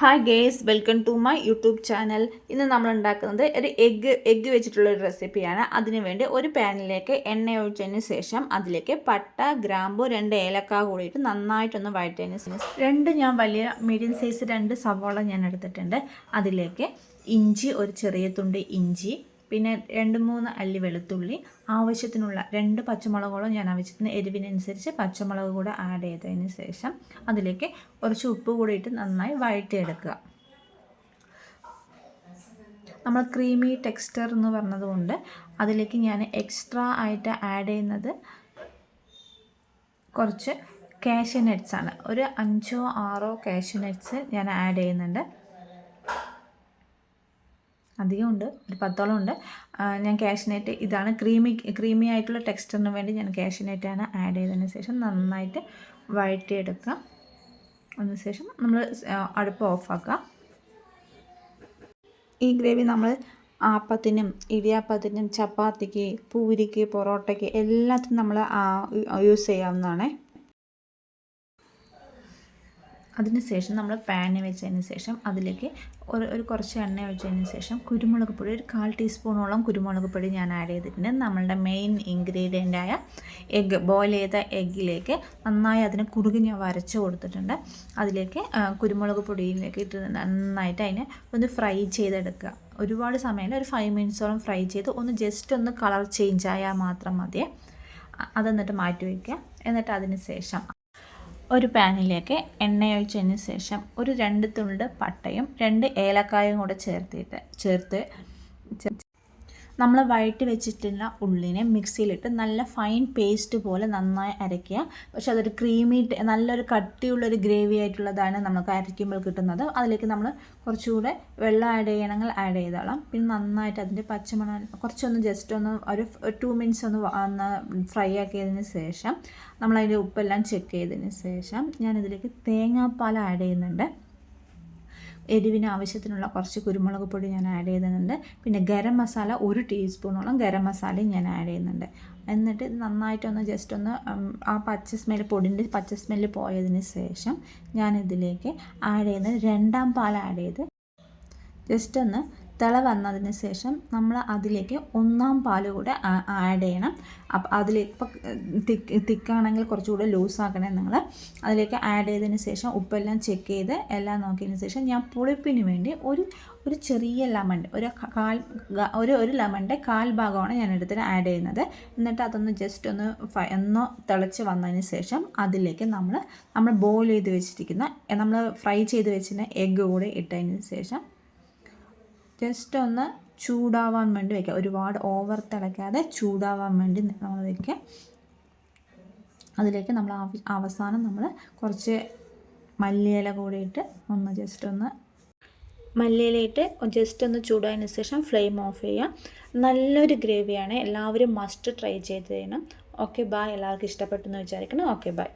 Hi guys, welcome to my YouTube channel. ഇന്ന് നമ്മൾ ഉണ്ടാക്കുന്നത് ഒരു എഗ്ഗ് വെച്ചിട്ടുള്ളൊരു റെസിപ്പിയാണ്. അതിനുവേണ്ടി ഒരു പാനിലേക്ക് എണ്ണ ഒഴിച്ചതിന് ശേഷം അതിലേക്ക് പട്ട, ഗ്രാമ്പു, 2 ഏലക്ക കൂടിയിട്ട് നന്നായിട്ടൊന്ന് വഴറ്റിയതിന് ശേഷം ഞാൻ വലിയ മീഡിയം സൈസ് 2 സവാള ഞാൻ എടുത്തിട്ടുണ്ട്. അതിലേക്ക് ഇഞ്ചി, ഒരു ചെറിയ തുണ്ട് ഇഞ്ചി, പിന്നെ 2-3 അല്ലി വെളുത്തുള്ളി, ആവശ്യത്തിനുള്ള 2 പച്ചമുളകുകളും ഞാൻ ആവശ്യത്തിന് എരിവിനനുസരിച്ച് പച്ചമുളക് കൂടെ ആഡ് ചെയ്തതിന് ശേഷം അതിലേക്ക് കുറച്ച് ഉപ്പ് കൂടി ഇട്ട് നന്നായി വഴറ്റിയെടുക്കുക. നമ്മൾ ക്രീമി ടെക്സ്ചർ എന്ന് പറഞ്ഞതുകൊണ്ട് അതിലേക്ക് ഞാൻ എക്സ്ട്രാ ആയിട്ട് ആഡ് ചെയ്യുന്നത് കുറച്ച് കാഷ്യൂ നട്ട്സാണ്. ഒരു 5-6 കാഷ്യൂ നട്ട്സ് ഞാൻ ആഡ് ചെയ്യുന്നുണ്ട്. അധികമുണ്ട്, ഒരു 10ഓളം ഉണ്ട്. ഞാൻ കാഷ്യൂനട്ട്, ഇതാണ് ക്രീമി ആയിട്ടുള്ള ടെക്സ്ചറിന് വേണ്ടി ഞാൻ കാഷ്യൂനട്ടാണ് ആഡ് ചെയ്തതിന് ശേഷം നന്നായിട്ട് വഴറ്റിയെടുക്കുക. അതിനുശേഷം നമ്മൾ അടുപ്പ് ഓഫാക്കുക. ഈ ഗ്രേവി നമ്മൾ ആപ്പത്തിനും ഇടിയാപ്പത്തിനും ചപ്പാത്തിക്ക്, പൂരിക്ക്, പൊറോട്ടയ്ക്ക് എല്ലാത്തിനും നമ്മൾ യൂസ് ചെയ്യാവുന്നതാണ്. അതിനുശേഷം നമ്മൾ പാന് വെച്ചതിന് ശേഷം അതിലേക്ക് ഒരു കുറച്ച് എണ്ണ ഒഴിച്ചതിന് ശേഷം കുരുമുളക് പൊടി, ഒരു 1/4 ടീസ്പൂണോളം കുരുമുളക് പൊടി ഞാൻ ആഡ് ചെയ്തിട്ടുണ്ട്. നമ്മളുടെ മെയിൻ ഇൻഗ്രീഡിയൻ്റായ എഗ്ഗ്, ബോയിൽ ചെയ്ത എഗ്ഗിലേക്ക് നന്നായി അതിന് കുറുകി ഞാൻ വരച്ച് കൊടുത്തിട്ടുണ്ട്. അതിലേക്ക് കുരുമുളക് പൊടിയിലേക്ക് ഇട്ട് നന്നായിട്ട് അതിനെ ഒന്ന് ഫ്രൈ ചെയ്തെടുക്കുക. ഒരുപാട് സമയമില്ല, ഒരു 5 മിനിറ്റ്സോളം ഫ്രൈ ചെയ്ത് ജസ്റ്റ് ഒന്ന് കളർ ചേഞ്ച് ആയാൽ മാത്രം മതിയെ. അതെന്നിട്ട് മാറ്റി വയ്ക്കുക. എന്നിട്ട് അതിന് ശേഷം ഒരു പാനിലേക്ക് എണ്ണ ഒഴിച്ചതിന് ശേഷം ഒരു 2 തുണ്ട് പട്ടയും 2 ഏലക്കായും കൂടെ ചേർത്ത് നമ്മൾ വഴറ്റി വെച്ചിട്ടുള്ള ഉള്ളിനെ മിക്സിയിലിട്ട് നല്ല ഫൈൻ പേസ്റ്റ് പോലെ നന്നായി അരയ്ക്കുക. പക്ഷെ അതൊരു നല്ലൊരു കട്ടിയുള്ളൊരു ഗ്രേവി ആയിട്ടുള്ളതാണ് നമുക്ക് അരയ്ക്കുമ്പോൾ കിട്ടുന്നത്. അതിലേക്ക് നമ്മൾ കുറച്ചുകൂടെ വെള്ളം ആഡ് ചെയ്യണമെങ്കിൽ ആഡ് ചെയ്തോളാം. പിന്നെ നന്നായിട്ട് അതിൻ്റെ പച്ചമണം കുറച്ചൊന്ന് ജസ്റ്റ് ഒന്ന് ഒരു 2 മിനിറ്റ്സ് ഒന്ന് ഫ്രൈ ആക്കിയതിന് ശേഷം നമ്മളതിൻ്റെ ഉപ്പെല്ലാം ചെക്ക് ചെയ്തതിന് ശേഷം ഞാനിതിലേക്ക് തേങ്ങാപ്പാൽ ആഡ് ചെയ്യുന്നുണ്ട്. എരിവിന് ആവശ്യത്തിനുള്ള കുറച്ച് കുരുമുളക് പൊടി ഞാൻ ആഡ് ചെയ്യുന്നുണ്ട്. പിന്നെ ഗരം മസാല 1 ടീസ്പൂണോളം ഗരം മസാലയും ഞാൻ ആഡ് ചെയ്യുന്നുണ്ട്. എന്നിട്ട് ഇത് നന്നായിട്ടൊന്ന് ജസ്റ്റ് ഒന്ന് പൊടിൻ്റെ പച്ച സ്മെല്ല് പോയതിന് ശേഷം ഞാനിതിലേക്ക് ആഡ് ചെയ്യുന്നത് 2ാം പാൽ ആഡ് ചെയ്ത് ജസ്റ്റ് ഒന്ന് തിള വന്നതിന് ശേഷം നമ്മൾ അതിലേക്ക് 1ാം പാൽ കൂടെ ആഡ് ചെയ്യണം. അപ്പോൾ അതിലേക്ക് ഇപ്പോൾ തിക്കാണെങ്കിൽ കുറച്ചുകൂടെ ലൂസാക്കണേ നിങ്ങൾ. അതിലേക്ക് ആഡ് ചെയ്തതിന് ശേഷം ഉപ്പെല്ലാം ചെക്ക് ചെയ്ത് എല്ലാം നോക്കിയതിന് ശേഷം ഞാൻ പുളിപ്പിന് വേണ്ടി ഒരു ചെറിയ ലെമൺ, ഒരു ലെമണിൻ്റെ 1/4 ഭാഗമാണ് ഞാൻ എടുത്തിട്ട് ആഡ് ചെയ്യുന്നത്. എന്നിട്ട് അതൊന്ന് ജസ്റ്റ് ഒന്ന് തിളച്ച് വന്നതിന് ശേഷം അതിലേക്ക് നമ്മൾ ബോയിൽ ചെയ്ത് വെച്ചിരിക്കുന്ന, നമ്മൾ ഫ്രൈ ചെയ്ത് വെച്ചിരുന്ന എഗ്ഗ് കൂടെ ഇട്ടതിന് ശേഷം ജസ്റ്റ് ഒന്ന് ചൂടാവാൻ വേണ്ടി വയ്ക്കുക. ഒരുപാട് ഓവർ തിളയ്ക്കാതെ ചൂടാവാൻ വേണ്ടി നമ്മൾ വയ്ക്കുക. അതിലേക്ക് നമ്മൾ അവസാനം നമ്മൾ കുറച്ച് മല്ലിയില കൂടിയിട്ട് മല്ലിയിലയിട്ട് ജസ്റ്റ് ഒന്ന് ചൂടായതിന് ശേഷം ഫ്ലെയിം ഓഫ് ചെയ്യുക. നല്ലൊരു ഗ്രേവിയാണ്, എല്ലാവരും മസ്റ്റ് ട്രൈ ചെയ്ത് ചെയ്യണം. Okay bye. എല്ലാവർക്കും ഇഷ്ടപ്പെട്ടെന്ന് വിചാരിക്കണം. Okay bye.